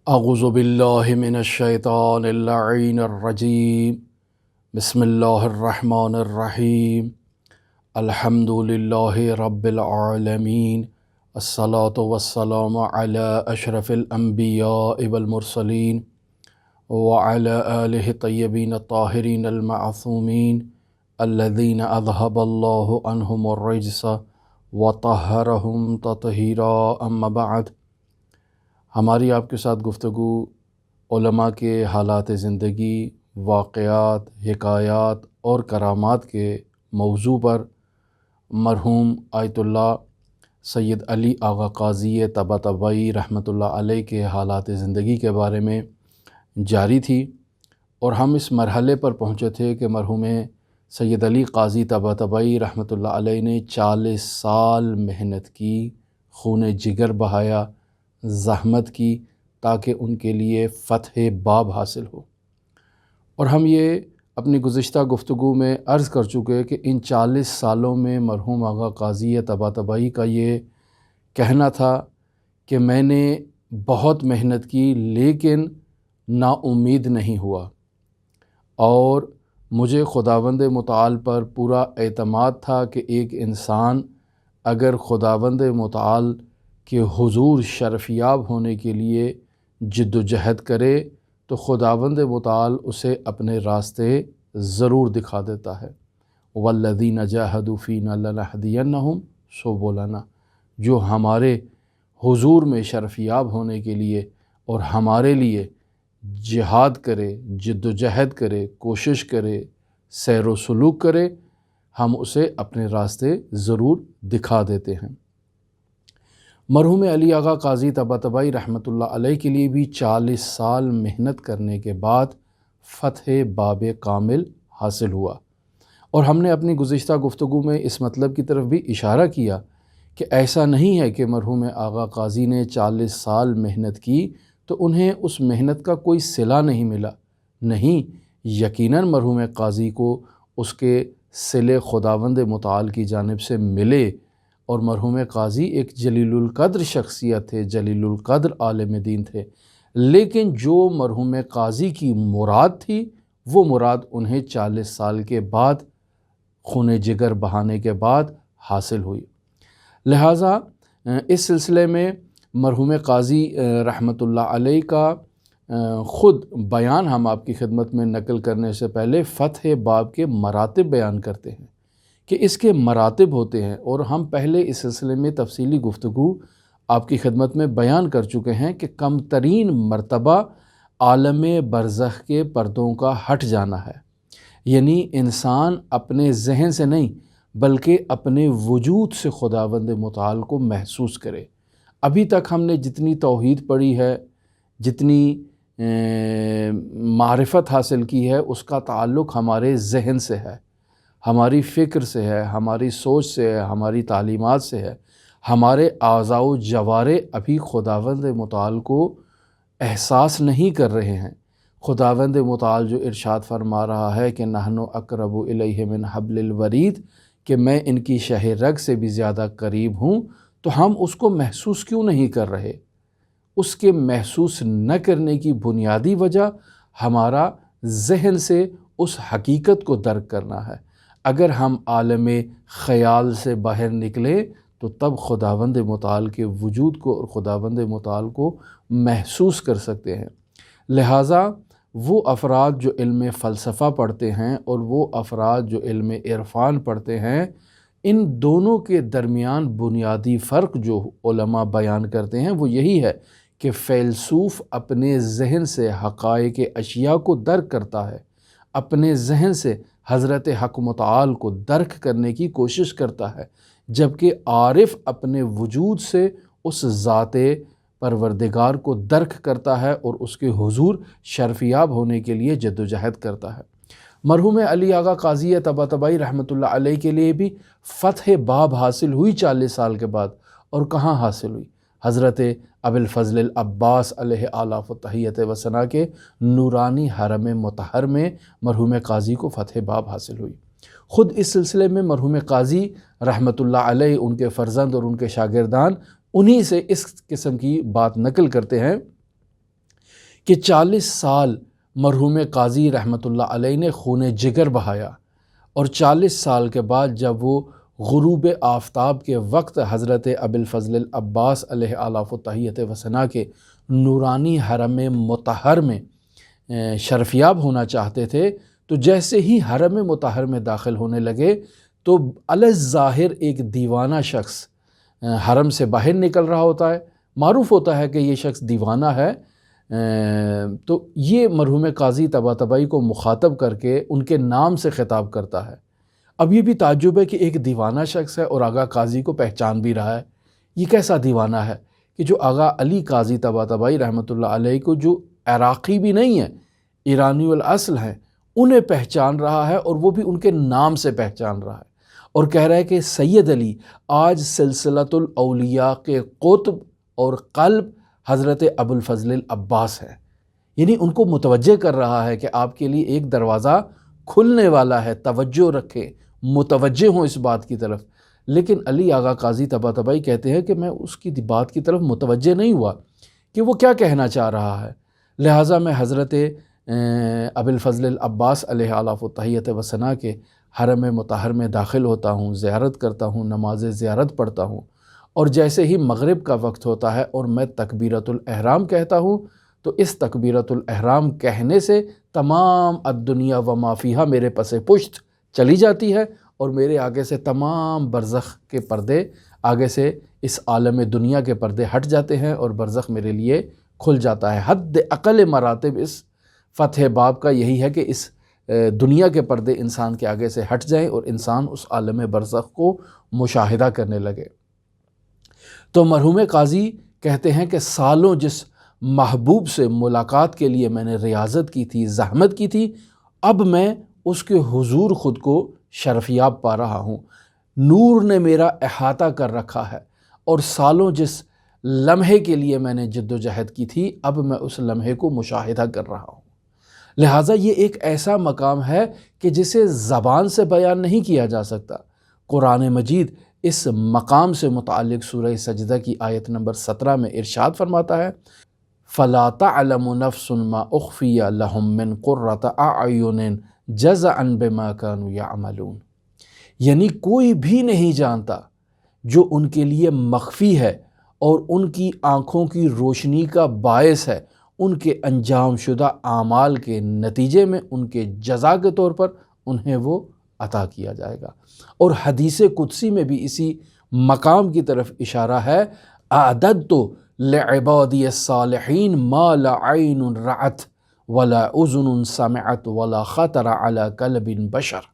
اعوذ باللہ من الشیطان اللعین الرجیم بسم اللہ الرحمن الرحیم الحمد للہ رب العالمین الصلاة والسلام علی اشرف الانبیاء والمرسلین وعلی آلہ الطیبین الطاہرین المعصومین الذین اذہب اللہ عنہم الرجس وطہرہم تطہیرا اما بعد۔ ہماری آپ کے ساتھ گفتگو علماء کے حالات زندگی، واقعات، حکایات اور کرامات کے موضوع پر مرحوم آیت اللہ سید علی آغا قاضی طباطبائی رحمۃ اللہ علیہ کے حالات زندگی کے بارے میں جاری تھی، اور ہم اس مرحلے پر پہنچے تھے کہ مرحوم سید علی قاضی طباطبائی رحمۃ اللہ علیہ نے 40 سال محنت کی، خون جگر بہایا، زحمت کی، تاکہ ان کے لیے فتح باب حاصل ہو۔ اور ہم یہ اپنی گزشتہ گفتگو میں عرض کر چکے کہ ان 40 سالوں میں مرحوم آغا قاضی طباطبائی کا یہ کہنا تھا کہ میں نے بہت محنت کی لیکن نا امید نہیں ہوا، اور مجھے خداوند متعال پر پورا اعتماد تھا کہ ایک انسان اگر خداوند متعال کہ حضور شرفیاب ہونے کے لیے جد و جہد کرے تو خداوند متعال اسے اپنے راستے ضرور دکھا دیتا ہے۔ والذین جاہدوا فینا لنہدینہم سبلنا، جو ہمارے حضور میں شرفیاب ہونے کے لیے اور ہمارے لیے جہاد کرے، جد و جہد کرے، کوشش کرے، سیر و سلوک کرے، ہم اسے اپنے راستے ضرور دکھا دیتے ہیں۔ مرحوم علی آغا قاضی طباطبائی رحمۃ اللہ علیہ کے لیے بھی 40 سال محنت کرنے کے بعد فتح باب کامل حاصل ہوا، اور ہم نے اپنی گزشتہ گفتگو میں اس مطلب کی طرف بھی اشارہ کیا کہ ایسا نہیں ہے کہ مرحوم آغا قاضی نے 40 سال محنت کی تو انہیں اس محنت کا کوئی صلہ نہیں ملا۔ نہیں، یقیناً مرحوم قاضی کو اس کے صلے خداوند متعال کی جانب سے ملے، اور مرحوم قاضی ایک جلیل القدر شخصیت تھے، جلیل القدر عالم دین تھے، لیکن جو مرحوم قاضی کی مراد تھی وہ مراد انہیں 40 سال کے بعد خون جگر بہانے کے بعد حاصل ہوئی۔ لہٰذا اس سلسلے میں مرحوم قاضی رحمۃ اللہ علیہ کا خود بیان ہم آپ کی خدمت میں نقل کرنے سے پہلے فتح باب کے مراتب بیان کرتے ہیں کہ اس کے مراتب ہوتے ہیں، اور ہم پہلے اس سلسلے میں تفصیلی گفتگو آپ کی خدمت میں بیان کر چکے ہیں کہ کم ترین مرتبہ عالم برزخ کے پردوں کا ہٹ جانا ہے، یعنی انسان اپنے ذہن سے نہیں بلکہ اپنے وجود سے خداوند متعال کو محسوس کرے۔ ابھی تک ہم نے جتنی توحید پڑھی ہے، جتنی معرفت حاصل کی ہے، اس کا تعلق ہمارے ذہن سے ہے، ہماری فکر سے ہے، ہماری سوچ سے ہے، ہماری تعلیمات سے ہے۔ ہمارے اعضاء و جوارح ابھی خداوند متعال کو احساس نہیں کر رہے ہیں۔ خداوند متعال جو ارشاد فرما رہا ہے کہ نحن اقرب الیہ من حبل الورید، کہ میں ان کی شہ رگ سے بھی زیادہ قریب ہوں، تو ہم اس کو محسوس کیوں نہیں کر رہے؟ اس کے محسوس نہ کرنے کی بنیادی وجہ ہمارا ذہن سے اس حقیقت کو درک کرنا ہے۔ اگر ہم عالم خیال سے باہر نکلیں تو تب خداوند متعال کے وجود کو اور خداوند متعال کو محسوس کر سکتے ہیں۔ لہٰذا وہ افراد جو علم فلسفہ پڑھتے ہیں اور وہ افراد جو علم عرفان پڑھتے ہیں، ان دونوں کے درمیان بنیادی فرق جو علماء بیان کرتے ہیں وہ یہی ہے کہ فیلسوف اپنے ذہن سے حقائق اشیاء کو درک کرتا ہے، اپنے ذہن سے حضرت حق متعال کو درک کرنے کی کوشش کرتا ہے، جبکہ عارف اپنے وجود سے اس ذات پروردگار کو درک کرتا ہے اور اس کے حضور شرفیاب ہونے کے لیے جد و جہد کرتا ہے۔ مرحوم علی آغا قاضی طباطبائی رحمۃ اللہ علیہ کے لیے بھی فتح باب حاصل ہوئی 40 سال کے بعد، اور کہاں حاصل ہوئی؟ حضرت ابو الفضل العباس علیہ آلاف و تحیت و ثنا کے نورانی حرم مطہر میں مرحوم قاضی کو فتح باب حاصل ہوئی۔ خود اس سلسلے میں مرحوم قاضی رحمۃ اللہ علیہ، ان کے فرزند اور ان کے شاگردان انہی سے اس قسم کی بات نقل کرتے ہیں کہ 40 سال مرحوم قاضی رحمۃ اللہ علیہ نے خون جگر بہایا، اور 40 سال کے بعد جب وہ غروب آفتاب کے وقت حضرت ابی الفضل العباس علیہ آلاف و تحیت و ثنا کے نورانی حرم مطہر میں شرفیاب ہونا چاہتے تھے، تو جیسے ہی حرم مطہر میں داخل ہونے لگے تو الظاہر ایک دیوانہ شخص حرم سے باہر نکل رہا ہوتا ہے، معروف ہوتا ہے کہ یہ شخص دیوانہ ہے، تو یہ مرحوم قاضی طباطبائی کو مخاطب کر کے ان کے نام سے خطاب کرتا ہے۔ اب یہ بھی تعجب ہے کہ ایک دیوانہ شخص ہے اور آغا قاضی کو پہچان بھی رہا ہے۔ یہ کیسا دیوانہ ہے کہ جو آغا علی قاضی طباطبائی رحمۃ اللہ علیہ کو، جو عراقی بھی نہیں ہے، ایرانی الاصل ہیں، انہیں پہچان رہا ہے، اور وہ بھی ان کے نام سے پہچان رہا ہے، اور کہہ رہا ہے کہ سید علی آج سلسلۃ الاولیاء کے قطب اور قلب حضرت ابو الفضل العباس ہے۔ یعنی ان کو متوجہ کر رہا ہے کہ آپ کے لیے ایک دروازہ کھلنے والا ہے، توجہ رکھیں، متوجہ ہوں اس بات کی طرف۔ لیکن علی آغا قاضی طباطبائی کہتے ہیں کہ میں اس کی بات کی طرف متوجہ نہیں ہوا کہ وہ کیا کہنا چاہ رہا ہے، لہٰذا میں حضرت ابی الفضل العباس علیہ آلاف و تحیت و ثنا کے حرم مطہر میں داخل ہوتا ہوں، زیارت کرتا ہوں، نماز زیارت پڑھتا ہوں، اور جیسے ہی مغرب کا وقت ہوتا ہے اور میں تکبیرۃ الاحرام کہتا ہوں، تو اس تکبیرۃ الاحرام کہنے سے تمام الدنیا و ما فیہا میرے پس پشت چلی جاتی ہے، اور میرے آگے سے تمام برزخ کے پردے، آگے سے اس عالم دنیا کے پردے ہٹ جاتے ہیں، اور برزخ میرے لیے کھل جاتا ہے۔ حد اقل مراتب اس فتح باب کا یہی ہے کہ اس دنیا کے پردے انسان کے آگے سے ہٹ جائیں اور انسان اس عالم برزخ کو مشاہدہ کرنے لگے۔ تو مرحوم قاضی کہتے ہیں کہ سالوں جس محبوب سے ملاقات کے لیے میں نے ریاضت کی تھی، زحمت کی تھی، اب میں اس کے حضور خود کو شرفیاب پا رہا ہوں۔ نور نے میرا احاطہ کر رکھا ہے، اور سالوں جس لمحے کے لیے میں نے جد و جہد کی تھی، اب میں اس لمحے کو مشاہدہ کر رہا ہوں۔ لہٰذا یہ ایک ایسا مقام ہے کہ جسے زبان سے بیان نہیں کیا جا سکتا۔ قرآن مجید اس مقام سے متعلق سورہ سجدہ کی آیت نمبر 17 میں ارشاد فرماتا ہے، فَلَا تَعْلَمُ نَفْسٌ مَا أُخْفِيَ لَهُم مِّن قُرَّةِ أَعْيُنٍ جَزَعًا بِمَا كَانُوا يَعْمَلُونَ، یعنی کوئی بھی نہیں جانتا جو ان کے لیے مخفی ہے اور ان کی آنکھوں کی روشنی کا باعث ہے، ان کے انجام شدہ اعمال کے نتیجے میں ان کے جزا کے طور پر انہیں وہ عطا کیا جائے گا۔ اور حدیث قدسی میں بھی اسی مقام کی طرف اشارہ ہے، اعددت لعبادی الصالحین ما لا عین رأت ولا اذن سمعت ولا خطر علی قلب بشر،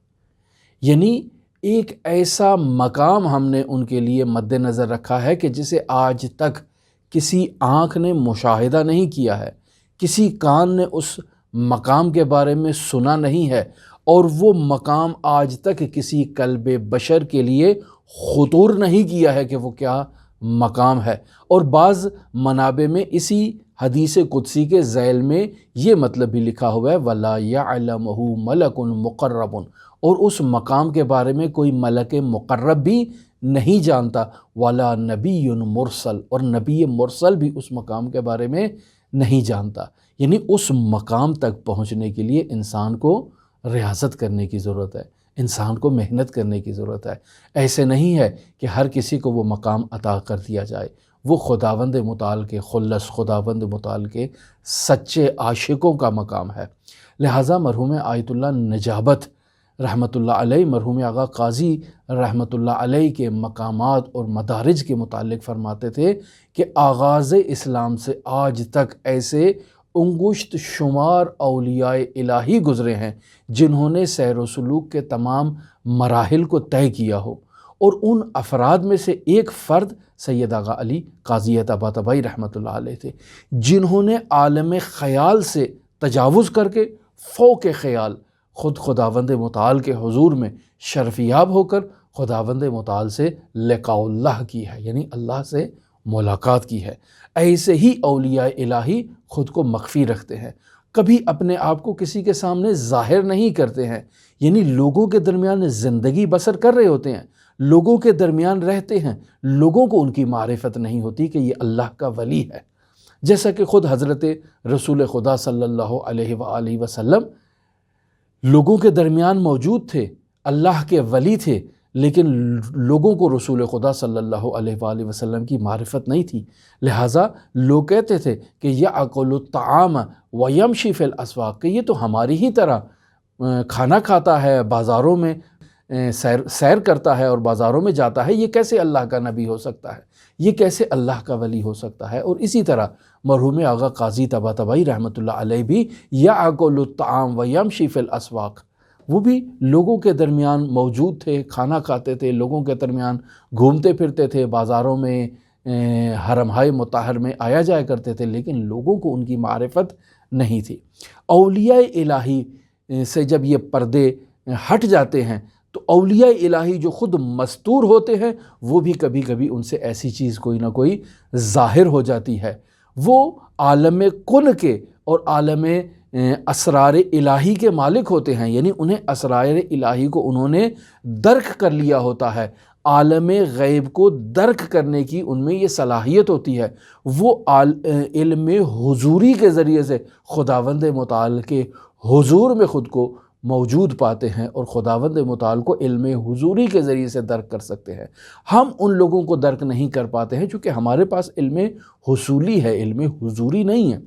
یعنی ایک ایسا مقام ہم نے ان کے لیے مد نظر رکھا ہے کہ جسے آج تک کسی آنکھ نے مشاہدہ نہیں کیا ہے، کسی کان نے اس مقام کے بارے میں سنا نہیں ہے، اور وہ مقام آج تک کسی قلب بشر کے لیے خطور نہیں کیا ہے کہ وہ کیا مقام ہے۔ اور بعض منابع میں اسی حدیث قدسی کے ذیل میں یہ مطلب بھی لکھا ہوا ہے، وَلَا يَعْلَمُهُ مَلَكٌ مُقَرَّبٌ، اور اس مقام کے بارے میں کوئی ملک مقرب بھی نہیں جانتا، وَلَا نَبِيٌّ مُرسل، اور نبی مرسل بھی اس مقام کے بارے میں نہیں جانتا۔ یعنی اس مقام تک پہنچنے کے لیے انسان کو ریاضت کرنے کی ضرورت ہے، انسان کو محنت کرنے کی ضرورت ہے۔ ایسے نہیں ہے کہ ہر کسی کو وہ مقام عطا کر دیا جائے، وہ خداوند متعال کے خلص، خداوند متعال کے سچے عاشقوں کا مقام ہے۔ لہٰذا مرحوم آیت اللہ نجابت رحمۃ اللہ علیہ، مرحوم آغا قاضی رحمۃ اللہ علیہ کے مقامات اور مدارج کے متعلق فرماتے تھے کہ آغاز اسلام سے آج تک ایسے انگشت شمار اولیاء الہی گزرے ہیں جنہوں نے سیر و سلوک کے تمام مراحل کو طے کیا ہو، اور ان افراد میں سے ایک فرد سید آغا علی قاضی طباطبائی رحمۃ اللہ علیہ تھے، جنہوں نے عالم خیال سے تجاوز کر کے فوق خیال خود خداوند متعال کے حضور میں شرفیاب ہو کر خداوند متعال سے لقاء اللہ کی ہے، یعنی اللہ سے ملاقات کی ہے۔ ایسے ہی اولیاء الہی خود کو مخفی رکھتے ہیں، کبھی اپنے آپ کو کسی کے سامنے ظاہر نہیں کرتے ہیں، یعنی لوگوں کے درمیان زندگی بسر کر رہے ہوتے ہیں، لوگوں کے درمیان رہتے ہیں، لوگوں کو ان کی معرفت نہیں ہوتی کہ یہ اللہ کا ولی ہے۔ جیسا کہ خود حضرت رسول خدا صلی اللہ علیہ وآلہ وسلم لوگوں کے درمیان موجود تھے، اللہ کے ولی تھے، لیکن لوگوں کو رسول خدا صلی اللہ علیہ وآلہ وسلم کی معرفت نہیں تھی، لہٰذا لوگ کہتے تھے کہ یأکل الطعام ویمشی فی الاسواق، کہ یہ تو ہماری ہی طرح کھانا کھاتا ہے، بازاروں میں سیر کرتا ہے اور بازاروں میں جاتا ہے، یہ کیسے اللہ کا نبی ہو سکتا ہے، یہ کیسے اللہ کا ولی ہو سکتا ہے۔ اور اسی طرح مرحوم آغا قاضی طباطبائی رحمۃ اللہ علیہ بھی یأکل الطعام ویمشی فی الاسواق، وہ بھی لوگوں کے درمیان موجود تھے، کھانا کھاتے تھے، لوگوں کے درمیان گھومتے پھرتے تھے، بازاروں میں حرمہائے مطہر میں آیا جایا کرتے تھے، لیکن لوگوں کو ان کی معرفت نہیں تھی۔ اولیاء الہی سے جب یہ پردے ہٹ جاتے ہیں تو اولیاء الہی جو خود مستور ہوتے ہیں وہ بھی کبھی کبھی ان سے ایسی چیز کوئی نہ کوئی ظاہر ہو جاتی ہے۔ وہ عالم کن کے اور عالم اسرار الہی کے مالک ہوتے ہیں، یعنی انہیں اسرار الہی کو انہوں نے درک کر لیا ہوتا ہے، عالم غیب کو درک کرنے کی ان میں یہ صلاحیت ہوتی ہے۔ وہ علم حضوری کے ذریعے سے خداوند متعال کے حضور میں خود کو موجود پاتے ہیں اور خداوند متعال کو علم حضوری کے ذریعے سے درک کر سکتے ہیں۔ ہم ان لوگوں کو درک نہیں کر پاتے ہیں چونکہ ہمارے پاس علم حصولی ہے، علم حضوری نہیں ہے،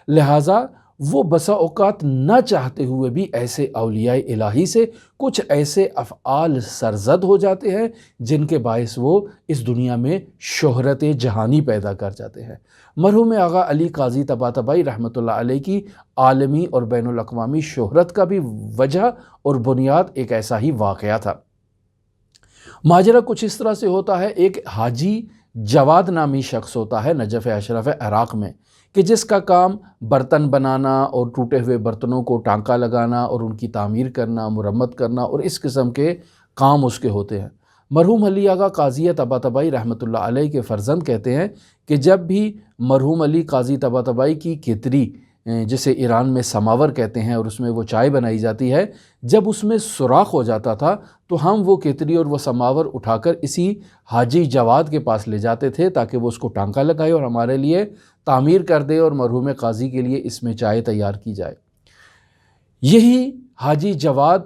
لہٰذا وہ بسا اوقات نہ چاہتے ہوئے بھی ایسے اولیاء الہی سے کچھ ایسے افعال سرزد ہو جاتے ہیں جن کے باعث وہ اس دنیا میں شہرت جہانی پیدا کر جاتے ہیں۔ مرحوم آغا علی قاضی طباطبائی رحمۃ اللہ علیہ کی عالمی اور بین الاقوامی شہرت کا بھی وجہ اور بنیاد ایک ایسا ہی واقعہ تھا۔ ماجرا کچھ اس طرح سے ہوتا ہے، ایک حاجی جواد نامی شخص ہوتا ہے نجف اشرف عراق میں، کہ جس کا کام برتن بنانا اور ٹوٹے ہوئے برتنوں کو ٹانکا لگانا اور ان کی تعمیر کرنا، مرمت کرنا اور اس قسم کے کام اس کے ہوتے ہیں۔ مرحوم علی آغا قاضی طباطبائی رحمۃ اللہ علیہ کے فرزند کہتے ہیں کہ جب بھی مرحوم علی قاضی طباطبائی کی کتری، جسے ایران میں سماور کہتے ہیں اور اس میں وہ چائے بنائی جاتی ہے، جب اس میں سوراخ ہو جاتا تھا تو ہم وہ کتری اور وہ سماور اٹھا کر اسی حاجی جواد کے پاس لے جاتے تھے تاکہ وہ اس کو ٹانکا لگائے اور ہمارے لیے تعمیر کر دے اور مرحوم قاضی کے لیے اس میں چائے تیار کی جائے۔ یہی حاجی جواد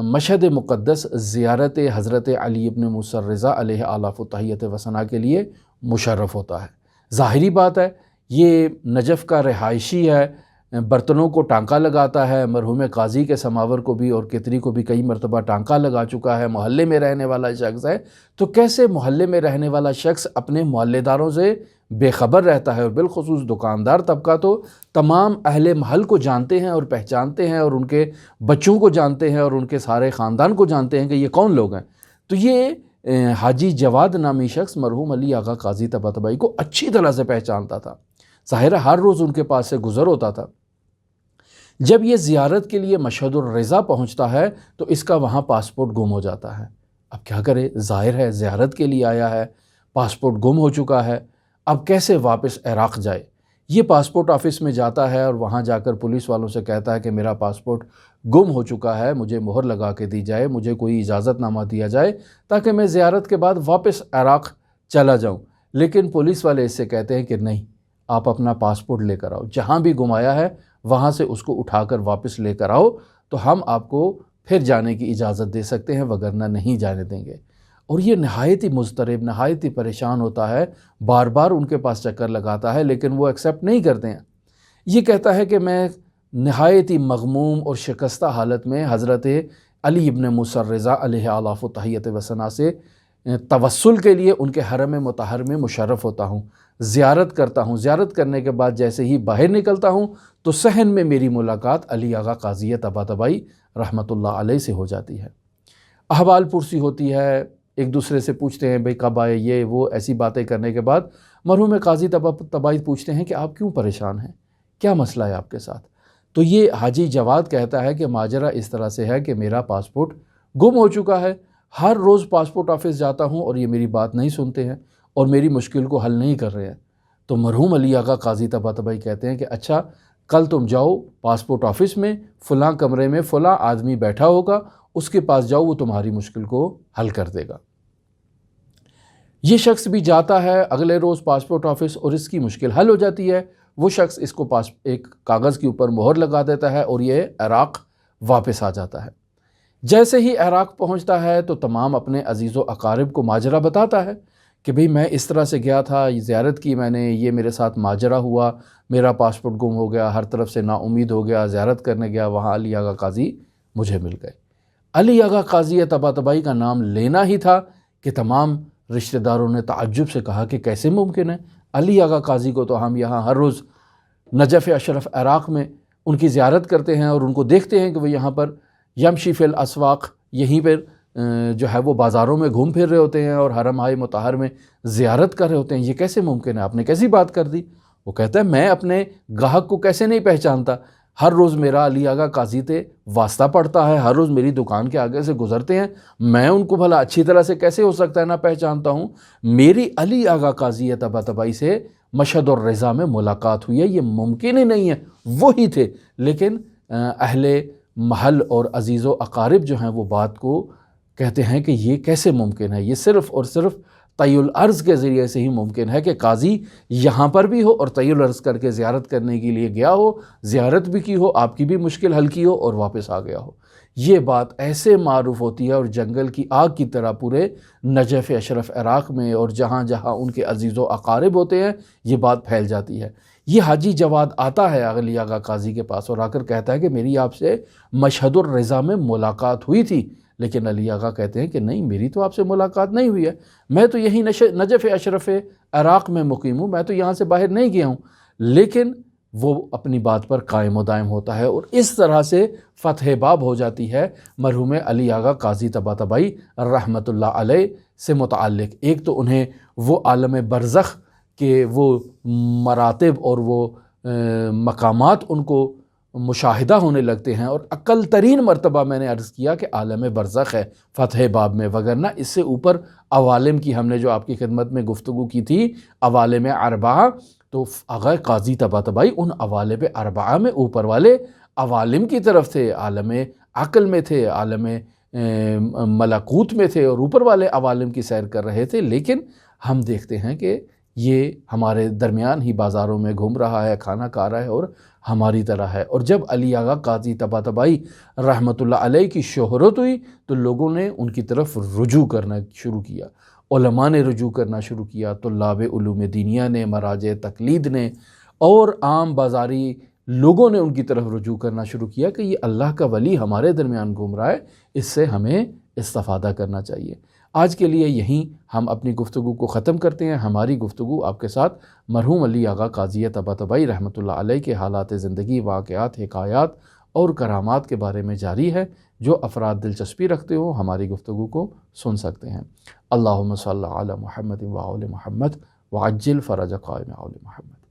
مشہد مقدس زیارت حضرت علی ابن موسیٰ الرضا علیہ آلاف و تحیت و ثنا کے لیے مشرف ہوتا ہے۔ ظاہری بات ہے یہ نجف کا رہائشی ہے، برتنوں کو ٹانکا لگاتا ہے، مرحوم قاضی کے سماور کو بھی اور کتری کو بھی کئی مرتبہ ٹانکا لگا چکا ہے، محلے میں رہنے والا شخص ہے، تو کیسے محلے میں رہنے والا شخص اپنے محلے داروں سے بے خبر رہتا ہے؟ اور بالخصوص دکاندار طبقہ تو تمام اہل محل کو جانتے ہیں اور پہچانتے ہیں اور ان کے بچوں کو جانتے ہیں اور ان کے سارے خاندان کو جانتے ہیں کہ یہ کون لوگ ہیں۔ تو یہ حاجی جواد نامی شخص مرحوم علی آغا قاضی طباطبائی کو اچھی طرح سے پہچانتا تھا، ظاہر ہر روز ان کے پاس سے گزر ہوتا تھا۔ جب یہ زیارت کے لیے مشہد الرضا پہنچتا ہے تو اس کا وہاں پاسپورٹ گم ہو جاتا ہے۔ اب کیا کرے، ظاہر ہے زیارت کے لیے آیا ہے، پاسپورٹ گم ہو چکا ہے، اب کیسے واپس عراق جائے؟ یہ پاسپورٹ آفس میں جاتا ہے اور وہاں جا کر پولیس والوں سے کہتا ہے کہ میرا پاسپورٹ گم ہو چکا ہے، مجھے مہر لگا کے دی جائے، مجھے کوئی اجازت نامہ دیا جائے تاکہ میں زیارت کے بعد واپس عراق چلا جاؤں۔ لیکن پولیس والے اس سے کہتے ہیں کہ نہیں، آپ اپنا پاسپورٹ لے کر آؤ، جہاں بھی گمایا ہے وہاں سے اس کو اٹھا کر واپس لے کر آؤ تو ہم آپ کو پھر جانے کی اجازت دے سکتے ہیں، وگرنہ نہیں جانے دیں گے۔ اور یہ نہایت ہی مضطرب، نہایت ہی پریشان ہوتا ہے، بار بار ان کے پاس چکر لگاتا ہے لیکن وہ ایکسیپٹ نہیں کرتے ہیں۔ یہ کہتا ہے کہ میں نہایت ہی مغموم اور شکستہ حالت میں حضرت علی ابن موسیٰ الرضا علیہ آلاف و تحیت و ثنا سے توسل کے لیے ان کے حرم مطہر میں مشرف ہوتا ہوں، زیارت کرتا ہوں۔ زیارت کرنے کے بعد جیسے ہی باہر نکلتا ہوں تو صحن میں میری ملاقات علی آغا قاضی طباطبائی رحمۃ اللہ علیہ سے ہو جاتی ہے۔ احوال پرسی ہوتی ہے، ایک دوسرے سے پوچھتے ہیں بھئی کب آئے، یہ وہ ایسی باتیں کرنے کے بعد مرحوم قاضی طباطبائی پوچھتے ہیں کہ آپ کیوں پریشان ہیں، کیا مسئلہ ہے آپ کے ساتھ؟ تو یہ حاجی جواد کہتا ہے کہ ماجرا اس طرح سے ہے کہ میرا پاسپورٹ گم ہو چکا ہے، ہر روز پاسپورٹ آفس جاتا ہوں اور یہ میری بات نہیں سنتے ہیں اور میری مشکل کو حل نہیں کر رہے ہیں۔ تو مرحوم علی آغا قاضی طباطبائی کہتے ہیں کہ اچھا، کل تم جاؤ پاسپورٹ آفس میں، فلاں کمرے میں فلاں آدمی بیٹھا ہوگا، اس کے پاس جاؤ، وہ تمہاری مشکل کو حل کر دے گا۔ یہ شخص بھی جاتا ہے اگلے روز پاسپورٹ آفس اور اس کی مشکل حل ہو جاتی ہے۔ وہ شخص اس کو ایک کاغذ کے اوپر مہر لگا دیتا ہے اور یہ عراق واپس آ جاتا ہے۔ جیسے ہی عراق پہنچتا ہے تو تمام اپنے عزیز و اقارب کو ماجرا بتاتا ہے کہ بھئی میں اس طرح سے گیا تھا، یہ زیارت کی میں نے، یہ میرے ساتھ ماجرا ہوا، میرا پاسپورٹ گم ہو گیا، ہر طرف سے نا امید ہو گیا، زیارت کرنے گیا، وہاں علی آغا قاضی مجھے مل گئے۔ علی آغا قاضی طباطبائی کا نام لینا ہی تھا کہ تمام رشتہ داروں نے تعجب سے کہا کہ کیسے ممکن ہے؟ علی آغا قاضی کو تو ہم یہاں ہر روز نجف اشرف عراق میں ان کی زیارت کرتے ہیں اور ان کو دیکھتے ہیں کہ وہ یہاں پر یمشی فی الاسواق، یہیں پر جو ہے وہ بازاروں میں گھوم پھر رہے ہوتے ہیں اور حرم ہائے مطہر میں زیارت کر رہے ہوتے ہیں، یہ کیسے ممکن ہے؟ آپ نے کیسی بات کر دی؟ وہ کہتا ہے میں اپنے گاہک کو کیسے نہیں پہچانتا، ہر روز میرا علی آغا قاضی تے واسطہ پڑتا ہے، ہر روز میری دکان کے آگے سے گزرتے ہیں، میں ان کو بھلا اچھی طرح سے کیسے ہو سکتا ہے نہ پہچانتا ہوں؟ میری علی آغا قاضی طباطبائی سے مشہد الرضا میں ملاقات ہوئی ہے، یہ ممکن ہی نہیں ہے۔ وہی تھے، لیکن اہل محل اور عزیز و اقارب جو ہیں وہ بات کو کہتے ہیں کہ یہ کیسے ممکن ہے؟ یہ صرف اور صرف طی الارض کے ذریعے سے ہی ممکن ہے کہ قاضی یہاں پر بھی ہو اور طی الارض کر کے زیارت کرنے کے لیے گیا ہو، زیارت بھی کی ہو، آپ کی بھی مشکل حل کی ہو اور واپس آ گیا ہو۔ یہ بات ایسے معروف ہوتی ہے اور جنگل کی آگ کی طرح پورے نجف اشرف عراق میں اور جہاں جہاں ان کے عزیز و اقارب ہوتے ہیں یہ بات پھیل جاتی ہے۔ یہ حاجی جواد آتا ہے علی آغا قاضی کے پاس اور آ کر کہتا ہے کہ میری آپ سے مشہد الرضا میں ملاقات ہوئی تھی، لیکن علی آغا کہتے ہیں کہ نہیں، میری تو آپ سے ملاقات نہیں ہوئی ہے، میں تو یہی نجف اشرف عراق میں مقیم ہوں، میں تو یہاں سے باہر نہیں گیا ہوں۔ لیکن وہ اپنی بات پر قائم و دائم ہوتا ہے اور اس طرح سے فتح باب ہو جاتی ہے مرحوم علی آغا قاضی طباطبائی رحمۃ اللہ علیہ سے متعلق۔ ایک تو انہیں وہ عالم برزخ کے وہ مراتب اور وہ مقامات ان کو مشاہدہ ہونے لگتے ہیں، اور اقل ترین مرتبہ میں نے عرض کیا کہ عالم برزخ ہے فتح باب میں، وگرنہ اس سے اوپر عوالم کی ہم نے جو آپ کی خدمت میں گفتگو کی تھی، عوالم اربعہ، تو آغا قاضی طباطبائی ان عوالم اربعہ میں اوپر والے عوالم کی طرف تھے، عالم عقل میں تھے، عالم ملکوت میں تھے اور اوپر والے عوالم کی سیر کر رہے تھے۔ لیکن ہم دیکھتے ہیں کہ یہ ہمارے درمیان ہی بازاروں میں گھوم رہا ہے، کھانا کھا رہا ہے اور ہماری طرح ہے۔ اور جب علی آغا قاضی طباطبائی رحمۃ اللہ علیہ کی شہرت ہوئی تو لوگوں نے ان کی طرف رجوع کرنا شروع کیا، علماء نے رجوع کرنا شروع کیا، طلاب علوم دینیہ نے، مراجع تقلید نے اور عام بازاری لوگوں نے ان کی طرف رجوع کرنا شروع کیا کہ یہ اللہ کا ولی ہمارے درمیان گھوم رہا ہے، اس سے ہمیں استفادہ کرنا چاہیے۔ آج کے لیے یہیں ہم اپنی گفتگو کو ختم کرتے ہیں۔ ہماری گفتگو آپ کے ساتھ مرحوم علی آغا قاضی طباطبائی رحمۃ اللہ علیہ کے حالات زندگی، واقعات، حکایات اور کرامات کے بارے میں جاری ہے۔ جو افراد دلچسپی رکھتے ہوں ہماری گفتگو کو سن سکتے ہیں۔ اللہم صلی علی محمد و آل محمد وعجل فرج قائم آل محمد۔